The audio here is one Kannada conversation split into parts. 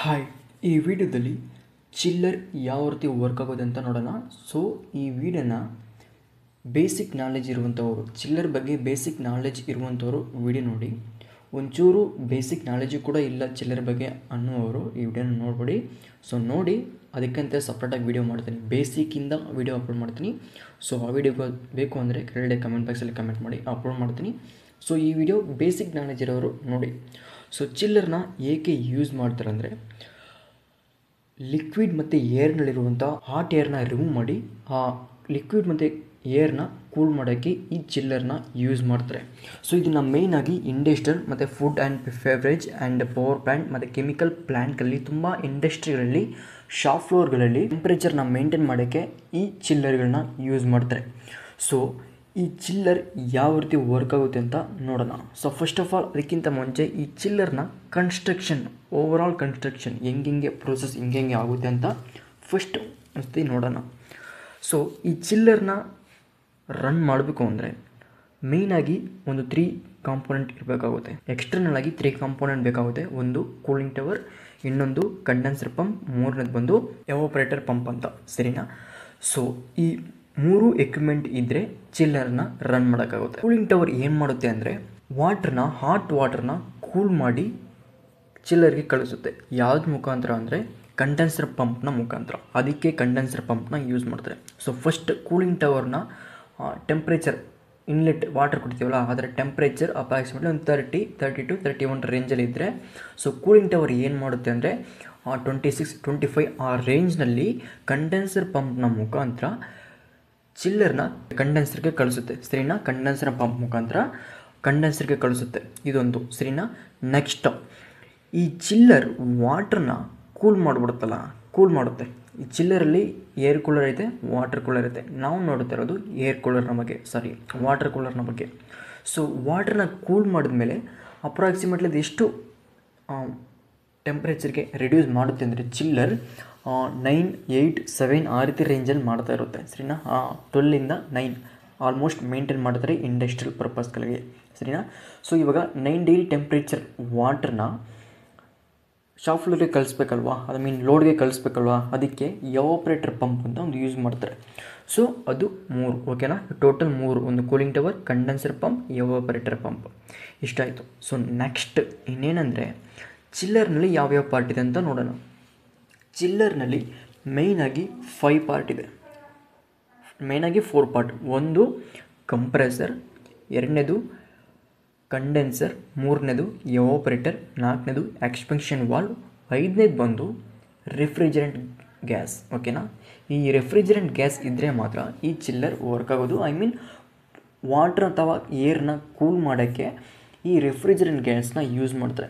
ಹಾಯ್, ಈ ವಿಡಿಯೋದಲ್ಲಿ ಚಿಲ್ಲರ್ ಯಾವ ರೀತಿ ವರ್ಕ್ ಆಗೋದು ಅಂತ ನೋಡೋಣ. ಸೊ ಈ ವಿಡಿಯೋನ ಬೇಸಿಕ್ ನಾಲೆಜ್ ಇರುವಂಥವರು, ಚಿಲ್ಲರ್ ಬಗ್ಗೆ ಬೇಸಿಕ್ ನಾಲೆಜ್ ಇರುವಂಥವರು ವಿಡಿಯೋ ನೋಡಿ. ಒಂಚೂರು ಬೇಸಿಕ್ ನಾಲೆಜು ಕೂಡ ಇಲ್ಲ ಚಿಲ್ಲರ್ ಬಗ್ಗೆ ಅನ್ನುವರು ಈ ವಿಡಿಯೋನ ನೋಡ್ಬಿಡಿ. ಸೊ ನೋಡಿ, ಅದಕ್ಕಂತ ಸಪ್ರೇಟಾಗಿ ವಿಡಿಯೋ ಮಾಡ್ತೀನಿ, ಬೇಸಿಕ್ಕಿಂದ ವಿಡಿಯೋ ಅಪ್ಲೋಡ್ ಮಾಡ್ತೀನಿ. ಸೊ ಆ ವಿಡಿಯೋ ಬೇಕು ಅಂದರೆ ಕೆಳಗಡೆ ಕಮೆಂಟ್ ಬಾಕ್ಸಲ್ಲಿ ಕಮೆಂಟ್ ಮಾಡಿ, ಅಪ್ಲೋಡ್ ಮಾಡ್ತೀನಿ. ಸೊ ಈ ವಿಡಿಯೋ ಬೇಸಿಕ್ ನಾಲೆಜ್ ಇರೋರು ನೋಡಿ. ಸೊ ಚಿಲ್ಲರ್ನ ಏಕೆ ಯೂಸ್ ಮಾಡ್ತಾರೆ ಅಂದರೆ, ಲಿಕ್ವಿಡ್ ಮತ್ತು ಏರ್ನಲ್ಲಿರುವಂಥ ಹಾಟ್ ಏರ್ನ ರಿಮೂವ್ ಮಾಡಿ ಆ ಲಿಕ್ವಿಡ್ ಮತ್ತು ಏರ್ನ ಕೂಲ್ ಮಾಡೋಕ್ಕೆ ಈ ಚಿಲ್ಲರ್ನ ಯೂಸ್ ಮಾಡ್ತಾರೆ. ಸೊ ಇದನ್ನು ಮೇಯ್ನಾಗಿ ಇಂಡಸ್ಟ್ರಿಯಲ್ ಮತ್ತು food and beverage and power plant ಮತ್ತು ಕೆಮಿಕಲ್ ಪ್ಲ್ಯಾಂಟ್ಗಳಲ್ಲಿ, ತುಂಬ ಇಂಡಸ್ಟ್ರಿಗಳಲ್ಲಿ, ಶಾಪ್ ಫ್ಲೋರ್ಗಳಲ್ಲಿ ಟೆಂಪ್ರೇಚರ್ನ ಮೇಂಟೈನ್ ಮಾಡೋಕ್ಕೆ ಈ ಚಿಲ್ಲರ್ಗಳನ್ನ ಯೂಸ್ ಮಾಡ್ತಾರೆ. ಸೊ ಈ ಚಿಲ್ಲರ್ ಯಾವ ರೀತಿ ವರ್ಕ್ ಆಗುತ್ತೆ ಅಂತ ನೋಡೋಣ. ಸೊ ಫಸ್ಟ್ ಆಫ್ ಆಲ್, ಅದಕ್ಕಿಂತ ಮುಂಚೆ ಈ ಚಿಲ್ಲರ್ನ ಕನ್ಸ್ಟ್ರಕ್ಷನ್, ಓವರಾಲ್ ಕನ್ಸ್ಟ್ರಕ್ಷನ್ ಹೆಂಗೆ ಪ್ರೋಸೆಸ್ ಹೆಂಗೆ ಆಗುತ್ತೆ ಅಂತ ಫಸ್ಟ್ ಅಷ್ಟೇ ನೋಡೋಣ. ಸೊ ಈ ಚಿಲ್ಲರ್ನ ರನ್ ಮಾಡಬೇಕು ಅಂದರೆ ಮೇಯ್ನಾಗಿ ಒಂದು 3 ಕಾಂಪೋನೆಂಟ್ ಇರಬೇಕಾಗುತ್ತೆ. ಎಕ್ಸ್ಟರ್ನಲ್ ಆಗಿ 3 ಕಾಂಪೋನೆಂಟ್ ಬೇಕಾಗುತ್ತೆ. ಒಂದು ಕೂಲಿಂಗ್ ಟವರ್, ಇನ್ನೊಂದು ಕಂಡೆನ್ಸರ್ ಪಂಪ್, ಮೂರನೇದು ಬಂದು ಎವಾಪರೇಟರ್ ಪಂಪ್ ಅಂತ, ಸರಿನಾ? ಸೊ ಈ 3 ಎಕ್ವಿಪ್ಮೆಂಟ್ ಇದ್ದರೆ ಚಿಲ್ಲರ್ನ ರನ್ ಮಾಡೋಕ್ಕಾಗುತ್ತೆ. ಕೂಲಿಂಗ್ ಟವರ್ ಏನು ಮಾಡುತ್ತೆ ಅಂದರೆ, ಹಾಟ್ ವಾಟರ್ನ ಕೂಲ್ ಮಾಡಿ ಚಿಲ್ಲರ್ಗೆ ಕಳಿಸುತ್ತೆ. ಯಾವ್ದು ಮುಖಾಂತರ ಅಂದರೆ ಕಂಡೆನ್ಸರ್ ಪಂಪ್ನ ಮುಖಾಂತರ. ಅದಕ್ಕೆ ಕಂಡೆನ್ಸರ್ ಪಂಪ್ನ ಯೂಸ್ ಮಾಡ್ತಾರೆ. ಸೊ ಫಸ್ಟ್ ಕೂಲಿಂಗ್ ಟವರ್ನ ಟೆಂಪ್ರೇಚರ್, ಇನ್ಲೆಟ್ ವಾಟರ್ ಕೊಡ್ತೀವಲ್ಲ, ಅದರ ಟೆಂಪ್ರೇಚರ್ ಅಪ್ರಾಕ್ಸಿಮೇಟ್ಲಿ ಒಂದು 30 to 31 ರೇಂಜಲ್ಲಿ ಇದ್ದರೆ, ಸೊ ಕೂಲಿಂಗ್ ಟವರ್ ಏನು ಮಾಡುತ್ತೆ ಅಂದರೆ 26-25 ಆ ರೇಂಜ್ನಲ್ಲಿ ಕಂಡೆನ್ಸರ್ ಪಂಪ್ನ ಮುಖಾಂತರ ಚಿಲ್ಲರ್ನ ಕಂಡೆನ್ಸರ್ಗೆ ಕಳಿಸುತ್ತೆ, ಸರಿನಾ? ಕಂಡೆನ್ಸರ್ ಪಂಪ್ ಮುಖಾಂತರ ಕಂಡೆನ್ಸರ್ಗೆ ಕಳಿಸುತ್ತೆ, ಇದೊಂದು, ಸರಿನಾ? ನೆಕ್ಸ್ಟ್, ಈ ಚಿಲ್ಲರ್ ವಾಟ್ರನ್ನ ಕೂಲ್ ಮಾಡಿಬಿಡುತ್ತಲ್ಲ, ಕೂಲ್ ಮಾಡುತ್ತೆ. ಈ ಚಿಲ್ಲರಲ್ಲಿ ಏರ್ ಕೂಲರ್ ಐತೆ, ವಾಟರ್ ಕೂಲರ್ ಐತೆ. ನಾವು ನೋಡ್ತಾ ಇರೋದು ವಾಟರ್ ಕೂಲರ್ನ ಬಗ್ಗೆ. ಸೊ ವಾಟ್ರನ್ನ ಕೂಲ್ ಮಾಡಿದ್ಮೇಲೆ ಅಪ್ರಾಕ್ಸಿಮೇಟ್ಲಿ ಅದು ಎಷ್ಟು ಟೆಂಪ್ರೇಚರ್ಗೆ ರೆಡ್ಯೂಸ್ ಮಾಡುತ್ತೆ ಅಂದರೆ, ಚಿಲ್ಲರ್ 9, 8, 7 ಆ ರೀತಿ ರೇಂಜಲ್ಲಿ ಮಾಡ್ತಾ ಇರುತ್ತೆ, ಸರಿನಾ? 12ಇಂದ 9 ಆಲ್ಮೋಸ್ಟ್ ಮೇಂಟೈನ್ ಮಾಡ್ತಾರೆ ಇಂಡಸ್ಟ್ರಿಯಲ್ ಪರ್ಪಸ್ಗಳಿಗೆ, ಸರಿನಾ? ಸೊ ಇವಾಗ 9 ಡಿಗ್ರಿ ಟೆಂಪ್ರೇಚರ್ ವಾಟ್ರನ್ನ ಶಾಪ್ ಫ್ಲೋರಿಗೆ ಕಳಿಸ್ಬೇಕಲ್ವಾ, ಲೋಡ್ಗೆ ಕಳಿಸ್ಬೇಕಲ್ವಾ, ಅದಕ್ಕೆ ಎವಾಪರೇಟರ್ ಪಂಪ್ ಅಂತ ಒಂದು ಯೂಸ್ ಮಾಡ್ತಾರೆ. ಸೊ ಅದು 3, ಓಕೆನಾ? ಟೋಟಲ್ 3, ಒಂದು cooling tower, condenser pump, evaporator pump, ಇಷ್ಟಾಯಿತು. ಸೊ ನೆಕ್ಸ್ಟ್ ಇನ್ನೇನೆಂದರೆ, ಚಿಲ್ಲರ್ನಲ್ಲಿ ಯಾವ್ಯಾವ ಪಾರ್ಟ್ ಇದೆ ಅಂತ ನೋಡೋಣ. ಚಿಲ್ಲರ್ನಲ್ಲಿ ಮೇಯ್ನಾಗಿ 5 ಪಾರ್ಟ್ ಇದೆ, ಮೇಯ್ನಾಗಿ 4 ಪಾರ್ಟ್. ಒಂದು ಕಂಪ್ರೆಸರ್, ಎರಡನೇದು ಕಂಡೆನ್ಸರ್, ಮೂರನೇದು ಎವಾಪರೇಟರ್, ನಾಲ್ಕನೇದು ಎಕ್ಸ್ಪೆನ್ಷನ್ ವಾಲ್ವ್, ಐದನೇದು ಬಂದು ರೆಫ್ರಿಜರೆಂಟ್ ಗ್ಯಾಸ್, ಓಕೆನಾ? ಈ ರೆಫ್ರಿಜರೆಂಟ್ ಗ್ಯಾಸ್ ಇದ್ದರೆ ಮಾತ್ರ ಈ ಚಿಲ್ಲರ್ ವರ್ಕ್ ಆಗೋದು. ವಾಟರ್ ಅಥವಾ ಏರ್ನ ಕೂಲ್ ಮಾಡೋಕ್ಕೆ ಈ ರೆಫ್ರಿಜರೆಂಟ್ ಗ್ಯಾಸ್ನ ಯೂಸ್ ಮಾಡ್ತಾರೆ.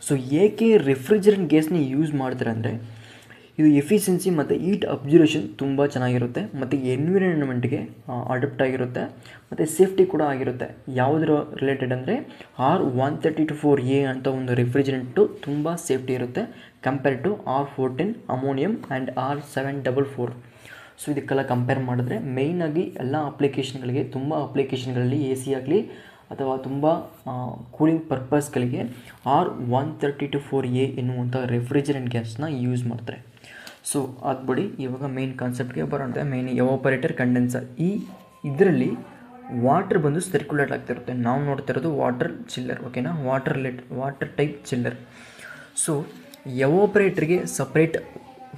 ಸೊ ಏಕೆ ರೆಫ್ರಿಜರೆಂಟ್ ಗ್ಯಾಸ್ನ ಯೂಸ್ ಮಾಡ್ತಾರೆ ಅಂದರೆ, ಇದು ಎಫಿಷಿಯನ್ಸಿ ಮತ್ತು ಹೀಟ್ ಅಬ್ಸರ್ವೇಷನ್ ತುಂಬ ಚೆನ್ನಾಗಿರುತ್ತೆ, ಮತ್ತು ಎನ್ವಿರಾನ್ಮೆಂಟ್ಗೆ ಅಡಾಪ್ಟ್ ಆಗಿರುತ್ತೆ, ಮತ್ತು ಸೇಫ್ಟಿ ಕೂಡ ಆಗಿರುತ್ತೆ. ಯಾವುದರ ರಿಲೇಟೆಡ್ ಅಂದರೆ R132-4A ಅಂತ ಒಂದು ರೆಫ್ರಿಜರೆಂಟು ತುಂಬ ಸೇಫ್ಟಿ ಇರುತ್ತೆ compare to R410 ammonium and R744. So ಇದಕ್ಕೆಲ್ಲ ಕಂಪೇರ್ ಮಾಡಿದ್ರೆ ಮೇಯ್ನಾಗಿ ಎಲ್ಲ ಅಪ್ಲಿಕೇಶನ್ಗಳಿಗೆ, ತುಂಬ ಅಪ್ಲಿಕೇಶನ್ಗಳಲ್ಲಿ ಎ ಸಿ ಆಗಲಿ ಅಥವಾ ತುಂಬ ಕೂಲಿಂಗ್ ಪರ್ಪಸ್ಗಳಿಗೆ R132-4A ಎನ್ನುವಂಥ ರೆಫ್ರಿಜರೆಂಟ್ ಗ್ಯಾಸ್ನ ಯೂಸ್ ಮಾಡ್ತಾರೆ. ಸೊ ಅದು ಬಿಡಿ, ಇವಾಗ ಮೇನ್ ಕಾನ್ಸೆಪ್ಟ್ಗೆ ಬರೋಣ. ಮೇನ್ ಎವಾಪರೇಟರ್, ಕಂಡೆನ್ಸರ್, ಇದರಲ್ಲಿ ವಾಟರ್ ಬಂದು ಸರ್ಕ್ಯುಲೇಟ್ ಆಗ್ತಿರುತ್ತೆ. ನಾವು ನೋಡ್ತಾ ಇರೋದು ವಾಟರ್ ಚಿಲ್ಲರ್, ಓಕೆನಾ? ವಾಟರ್ ಟೈಪ್ ಚಿಲ್ಲರ್. ಸೊ ಎವಾಪರೇಟರ್ಗೆ ಸಪ್ರೇಟ್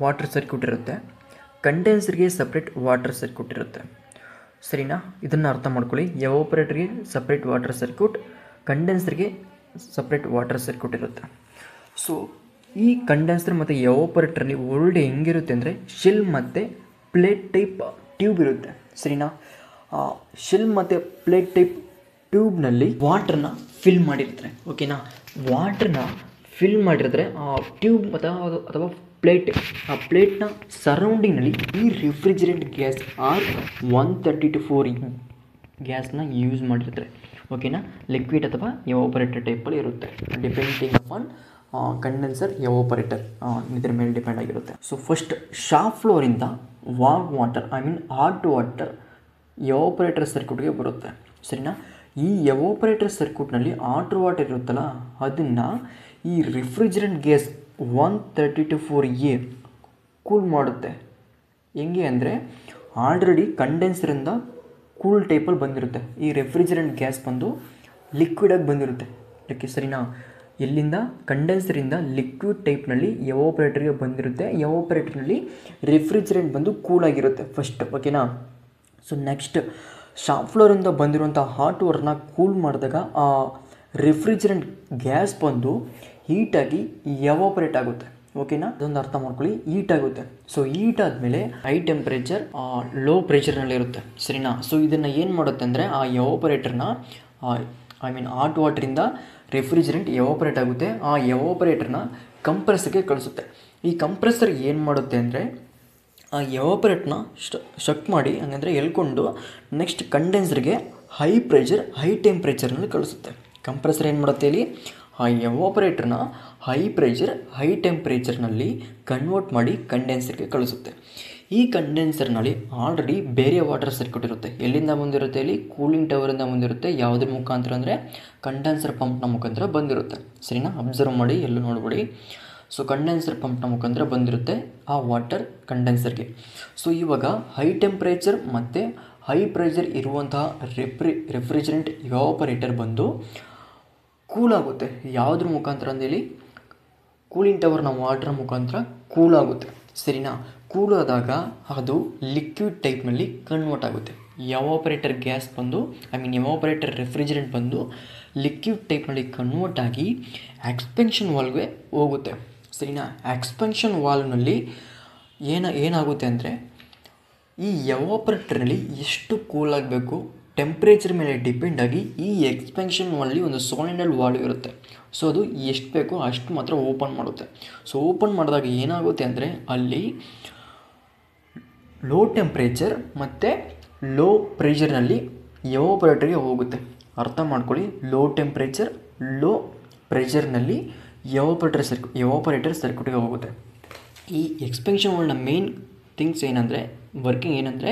ವಾಟರ್ ಸರ್ಕ್ಯೂಟ್ ಇರುತ್ತೆ, ಕಂಡೆನ್ಸರ್ಗೆ ಸಪ್ರೇಟ್ ವಾಟರ್ ಸರ್ಕ್ಯೂಟ್ ಇರುತ್ತೆ, ಸರಿನಾ? ಇದನ್ನು ಅರ್ಥ ಮಾಡ್ಕೊಳ್ಳಿ. ಎವಾಪರೇಟರ್ಗೆ ಸಪ್ರೇಟ್ ವಾಟರ್ ಸರ್ಕ್ಯೂಟ್, ಕಂಡೆನ್ಸರ್ಗೆ ಸಪ್ರೇಟ್ ವಾಟರ್ ಸರ್ಕ್ಯೂಟ್ ಇರುತ್ತೆ. ಸೊ ಈ ಕಂಡೆನ್ಸರ್ ಮತ್ತು ಎವಾಪರೇಟರ್ಲಿ ಒಳ್ಳೆ ಹೆಂಗಿರುತ್ತೆ ಅಂದರೆ, ಶೆಲ್ ಮತ್ತು ಪ್ಲೇಟ್ ಟೈಪ್ ಟ್ಯೂಬ್ ಇರುತ್ತೆ, ಸರಿನಾ? ಶೆಲ್ ಮತ್ತು ಪ್ಲೇಟ್ ಟೈಪ್ ಟ್ಯೂಬ್ನಲ್ಲಿ ವಾಟ್ರನ್ನ ಫಿಲ್ ಮಾಡಿರ್ತಾರೆ, ಓಕೆನಾ? ವಾಟ್ರನ್ನ ಫಿಲ್ ಮಾಡಿದ್ರೆ ಆ ಟ್ಯೂಬ್ ಅಥವಾ ಆ ಪ್ಲೇಟ್ನ ಸರೌಂಡಿಂಗ್ನಲ್ಲಿ ಈ ರೆಫ್ರಿಜರೆಂಟ್ ಗ್ಯಾಸ್ R132-4 ಗ್ಯಾಸ್ನ ಯೂಸ್ ಮಾಡಿರ್ತಾರೆ, ಓಕೆನಾ? ಲಿಕ್ವಿಡ್ ಅಥವಾ ಎವಾಪರೇಟರ್ ಟೈಪಲ್ಲಿ ಇರುತ್ತೆ, ಡಿಪೆಂಡಿಂಗ್ ಅಪಾನ್ ಕಂಡೆನ್ಸರ್, ಎವಾಪರೇಟರ್, ಇದ್ರ ಮೇಲೆ ಡಿಪೆಂಡ್ ಆಗಿರುತ್ತೆ. ಸೊ ಫಸ್ಟ್ ಶಾಪ್ ಫ್ಲೋರಿಂದ ಹಾಟ್ ವಾಟರ್ ಎವಾಪರೇಟರ್ ಸರ್ಕ್ಯೂಟ್ಗೆ ಬರುತ್ತೆ, ಸರಿನಾ? ಈ ಎವಾಪರೇಟರ್ ಸರ್ಕ್ಯೂಟ್ನಲ್ಲಿ ಹಾಟ್ ವಾಟರ್ ಇರುತ್ತಲ್ಲ, ಅದನ್ನು ಈ ರೆಫ್ರಿಜರೆಂಟ್ ಗ್ಯಾಸ್ 134A ಕೂಲ್ ಮಾಡುತ್ತೆ. ಹೆಂಗೆ ಅಂದರೆ ಆಲ್ರೆಡಿ ಕಂಡೆನ್ಸರಿಂದ ಕೂಲ್ ಟೈಪಲ್ಲಿ ಬಂದಿರುತ್ತೆ. ಈ ರೆಫ್ರಿಜರೆಂಟ್ ಗ್ಯಾಸ್ ಬಂದು ಲಿಕ್ವಿಡಾಗಿ ಬಂದಿರುತ್ತೆ. ಅದಕ್ಕೆ ಸರಿನಾ, ಎಲ್ಲಿಂದ ಕಂಡೆನ್ಸರಿಂದ ಲಿಕ್ವಿಡ್ ಟೈಪ್ನಲ್ಲಿ ಎವಾಪರೇಟರ್ಗೆ ಬಂದಿರುತ್ತೆ. ಎವಾಪರೇಟರ್ನಲ್ಲಿ ರೆಫ್ರಿಜರೆಂಟ್ ಬಂದು ಕೂಲಾಗಿರುತ್ತೆ ಫಸ್ಟ್, ಓಕೆನಾ. ಸೊ ನೆಕ್ಸ್ಟ್ ಶಾಪ್ ಫ್ಲೋರಿಂದ ಬಂದಿರುವಂಥ ಹಾಟ್ ವಾಟರ್ನ ಕೂಲ್ ಮಾಡಿದಾಗ ಆ ರೆಫ್ರಿಜರೆಂಟ್ ಗ್ಯಾಸ್ ಬಂದು ಹೀಟಾಗಿ ಎವಾಪರೇಟ್ ಆಗುತ್ತೆ, ಓಕೆನಾ. ಅದೊಂದು ಅರ್ಥ ಮಾಡ್ಕೊಳ್ಳಿ, ಹೀಟ್ ಆಗುತ್ತೆ. ಸೊ ಹೀಟ್ ಆದಮೇಲೆ ಹೈ ಟೆಂಪ್ರೇಚರ್ ಲೋ ಪ್ರೆಷರ್ನಲ್ಲಿರುತ್ತೆ, ಸರಿನಾ. ಸೊ ಇದನ್ನು ಏನು ಮಾಡುತ್ತೆ ಅಂದರೆ ಆ ಎವಾಪರೇಟರ್ನ ಹಾಟ್ ವಾಟ್ರಿಂದ ರೆಫ್ರಿಜರೆಂಟ್ ಎವಾಪರೇಟ್ ಆಗುತ್ತೆ. ಆ ಎವಾಪರೇಟರ್ನ ಕಂಪ್ರೆಸರ್ಗೆ ಕಳಿಸುತ್ತೆ. ಈ ಕಂಪ್ರೆಸರ್ ಏನು ಮಾಡುತ್ತೆ ಅಂದರೆ ಆ ಎವಾಪರೇಟ್ನ ಶಕ್ ಮಾಡಿ ಹಂಗಂದರೆ ಎಳ್ಕೊಂಡು ನೆಕ್ಸ್ಟ್ ಕಂಡೆನ್ಸರ್ಗೆ ಹೈ ಪ್ರೆಷರ್ ಹೈ ಟೆಂಪ್ರೇಚರ್ನಲ್ಲಿ ಕಳಿಸುತ್ತೆ. ಕಂಪ್ರೆಸರ್ ಏನು ಮಾಡುತ್ತೆ ಇಲ್ಲಿ ಆ ಎವಾಪರೇಟರ್ನ ಹೈ ಪ್ರೆಷರ್ ಹೈ ಟೆಂಪ್ರೇಚರ್ನಲ್ಲಿ ಕನ್ವರ್ಟ್ ಮಾಡಿ ಕಂಡೆನ್ಸರ್ಗೆ ಕಳಿಸುತ್ತೆ. ಈ ಕಂಡೆನ್ಸರ್ನಲ್ಲಿ ಆಲ್ರೆಡಿ ಬೇರೆ ವಾಟರ್ ಸರ್ಕ್ಯೂಟ್ ಇರುತ್ತೆ. ಎಲ್ಲಿಂದ ಬಂದಿರುತ್ತೆ ಇಲ್ಲಿ ಕೂಲಿಂಗ್ ಟವರಿಂದ ಬಂದಿರುತ್ತೆ. ಯಾವುದ್ರ ಮುಖಾಂತರ ಅಂದರೆ ಕಂಡೆನ್ಸರ್ ಪಂಪ್ನ ಮುಖಾಂತರ ಬಂದಿರುತ್ತೆ, ಸರಿನಾ. ಅಬ್ಸರ್ವ್ ಮಾಡಿ, ಎಲ್ಲೂ ನೋಡ್ಬಿಡಿ. ಸೊ ಕಂಡೆನ್ಸರ್ ಪಂಪ್ನ ಮುಖಾಂತರ ಬಂದಿರುತ್ತೆ ಆ ವಾಟರ್ ಕಂಡೆನ್ಸರ್ಗೆ. ಸೊ ಇವಾಗ ಹೈ ಟೆಂಪ್ರೇಚರ್ ಮತ್ತು ಹೈ ಪ್ರೆಷರ್ ಇರುವಂತಹ ರೆಫ್ರಿಜರೆಂಟ್ ಎವಾಪರೇಟರ್ ಬಂದು ಕೂಲಾಗುತ್ತೆ. ಯಾವುದ್ರ ಮುಖಾಂತರ ಅಂದೇಳಿ ಕೂಲಿಂಗ್ ಟವರ್ನ ವಾಟರ್ ಮುಖಾಂತರ ಕೂಲಾಗುತ್ತೆ, ಸರಿನಾ. ಕೂಲಾದಾಗ ಅದು ಲಿಕ್ವಿಡ್ ಟೈಪ್ನಲ್ಲಿ ಕನ್ವರ್ಟ್ ಆಗುತ್ತೆ. ಎವಾಪರೇಟರ್ ಗ್ಯಾಸ್ ಬಂದು ಎವಾಪರೇಟರ್ ರೆಫ್ರಿಜರೆಂಟ್ ಬಂದು ಲಿಕ್ವಿಡ್ ಟೈಪ್ನಲ್ಲಿ ಕನ್ವರ್ಟ್ ಆಗಿ ಎಕ್ಸ್ಪೆನ್ಷನ್ ವಾಲ್ವ್ಗೆ ಹೋಗುತ್ತೆ, ಸರಿನಾ. ಎಕ್ಸ್ಪೆನ್ಷನ್ ವಾಲ್ವ್ನಲ್ಲಿ ಏನಾಗುತ್ತೆ ಅಂದರೆ ಈ ಎವಾಪರೇಟರ್ನಲ್ಲಿ ಎಷ್ಟು ಕೂಲ್ ಆಗಬೇಕು ಟೆಂಪ್ರೇಚರ್ ಮೇಲೆ ಡಿಪೆಂಡ್ ಆಗಿ ಈ ಎಕ್ಸ್ಪೆನ್ಷನ್ ವಾಲ್ವ್ಲಿ ಒಂದು ಸೋಲಿನಾಯ್ಡ್ ವಾಲ್ವ್ ಇರುತ್ತೆ. ಸೊ ಅದು ಎಷ್ಟು ಬೇಕೋ ಅಷ್ಟು ಮಾತ್ರ ಓಪನ್ ಮಾಡುತ್ತೆ. ಸೊ ಓಪನ್ ಮಾಡಿದಾಗ ಏನಾಗುತ್ತೆ ಅಂದರೆ ಅಲ್ಲಿ ಲೋ ಟೆಂಪ್ರೇಚರ್ ಮತ್ತು ಲೋ ಪ್ರೆಷರ್ನಲ್ಲಿ ಎವಾಪರೇಟರ್ಗೆ ಹೋಗುತ್ತೆ. ಅರ್ಥ ಮಾಡ್ಕೊಳ್ಳಿ, ಲೋ ಟೆಂಪ್ರೇಚರ್ ಲೋ ಪ್ರೆಷರ್ನಲ್ಲಿ ಎವಾಪರೇಟರ್ ಸರ್ಕ್ಯೂಟ್ಗೆ ಹೋಗುತ್ತೆ. ಈ ಎಕ್ಸ್ಪೆನ್ಷನ್ ವಾಲ್ವ್ನ ಮೇನ್ ಥಿಂಗ್ಸ್ ಏನಂದರೆ ವರ್ಕಿಂಗ್ ಏನಂದರೆ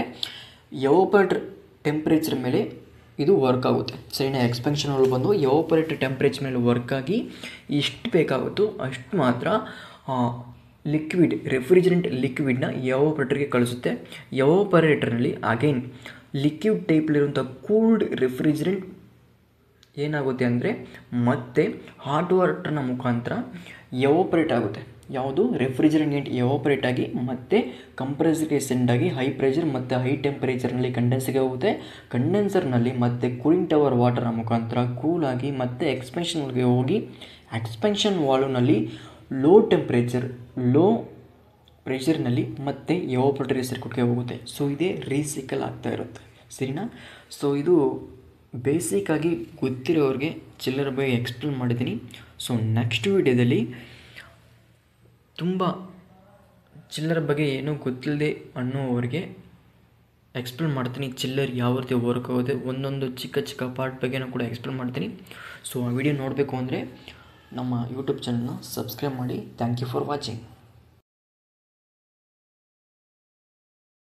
ಎವಾಪರೇಟರ್ ಟೆಂಪ್ರೇಚರ್ ಮೇಲೆ ಇದು ವರ್ಕ್ ಆಗುತ್ತೆ, ಸರಿನಾ. ಎಕ್ಸ್ಪೆನ್ಷನ್ ವಾಲ್ವ್ ಬಂದು ಎವಾಪರೇಟರ್ ಟೆಂಪ್ರೇಚರ್ ಮೇಲೆ ವರ್ಕ್ ಆಗಿ ಎಷ್ಟು ಬೇಕಾಗುತ್ತೋ ಅಷ್ಟು ಮಾತ್ರ ರೆಫ್ರಿಜರೆಂಟ್ ಲಿಕ್ವಿಡ್ನ ಎವಾಪರೇಟರ್ಗೆ ಕಳಿಸುತ್ತೆ. ಎವಾಪರೇಟರ್ನಲ್ಲಿ ಅಗೈನ್ ಲಿಕ್ವಿಡ್ ಟೈಪ್ಲಿರುವಂಥ ಕೂಲ್ಡ್ ರೆಫ್ರಿಜರೆಂಟ್ ಏನಾಗುತ್ತೆ ಅಂದರೆ ಮತ್ತೆ ಹಾಟ್ ವಾಟರ್ನ ಮುಖಾಂತರ ಎವಾಪರೇಟ್ ಆಗುತ್ತೆ. ಯಾವುದು ರೆಫ್ರಿಜರೆಂಟ್ ಎವಾಪರೇಟ್ ಆಗಿ ಮತ್ತೆ ಕಂಪ್ರೆಸರ್ಗೆ ಸೆಂಡ್ ಆಗಿ ಹೈ ಪ್ರೆಷರ್ ಮತ್ತು ಹೈ ಟೆಂಪ್ರೇಚರ್ನಲ್ಲಿ ಕಂಡೆನ್ಸರ್ಗೆ ಹೋಗುತ್ತೆ. ಕಂಡೆನ್ಸರ್ನಲ್ಲಿ ಮತ್ತೆ ಕೂಲಿಂಗ್ ಟವರ್ ವಾಟರ್ನ ಮುಖಾಂತರ ಕೂಲಾಗಿ ಮತ್ತೆ ಎಕ್ಸ್ಪೆನ್ಷನ್ ವಾಲ್ವ್ಗೆ ಹೋಗಿ ಎಕ್ಸ್ಪೆನ್ಷನ್ ವಾಲ್ವ್ನಲ್ಲಿ ಲೋ ಟೆಂಪ್ರೇಚರ್ ಲೋ ಪ್ರೆಷರ್ನಲ್ಲಿ ಮತ್ತೆ ಎವಾಪರೇಟರ್ ಸರ್ಕ್ಯೂಟ್ಗೆ ಹೋಗುತ್ತೆ. ಸೊ ಇದೇ ರೀಸೈಕಲ್ ಆಗ್ತಾ ಇರುತ್ತೆ, ಸರಿನಾ. ಸೊ ಇದು ಬೇಸಿಕ್ಕಾಗಿ ಗೊತ್ತಿರೋರಿಗೆ ಚಿಲ್ಲರ್ ಬಗ್ಗೆ ಎಕ್ಸ್ಪ್ಲೇನ್ ಮಾಡಿದ್ದೀನಿ. ಸೊ ನೆಕ್ಸ್ಟ್ ವಿಡಿಯೋದಲ್ಲಿ ತುಂಬ ಚಿಲ್ಲರ್ ಬಗ್ಗೆ ಏನೂ ಗೊತ್ತಿಲ್ಲದೆ ಅನ್ನೋವ್ರಿಗೆ ಎಕ್ಸ್ಪ್ಲೇನ್ ಮಾಡ್ತೀನಿ. ಚಿಲ್ಲರ್ ಯಾವ ರೀತಿ ವರ್ಕ್ ಆಗುತ್ತೆ ಒಂದೊಂದು ಚಿಕ್ಕ ಚಿಕ್ಕ ಪಾರ್ಟ್ ಬಗ್ಗೆನೂ ಕೂಡ ಎಕ್ಸ್ಪ್ಲೇನ್ ಮಾಡ್ತೀನಿ. ಸೊ ಆ ವಿಡಿಯೋ ನೋಡಬೇಕು ಅಂದರೆ ನಮ್ಮ ಯೂಟ್ಯೂಬ್ ಚಾನಲ್ನ ಸಬ್ಸ್ಕ್ರೈಬ್ ಮಾಡಿ. Thank you for watching.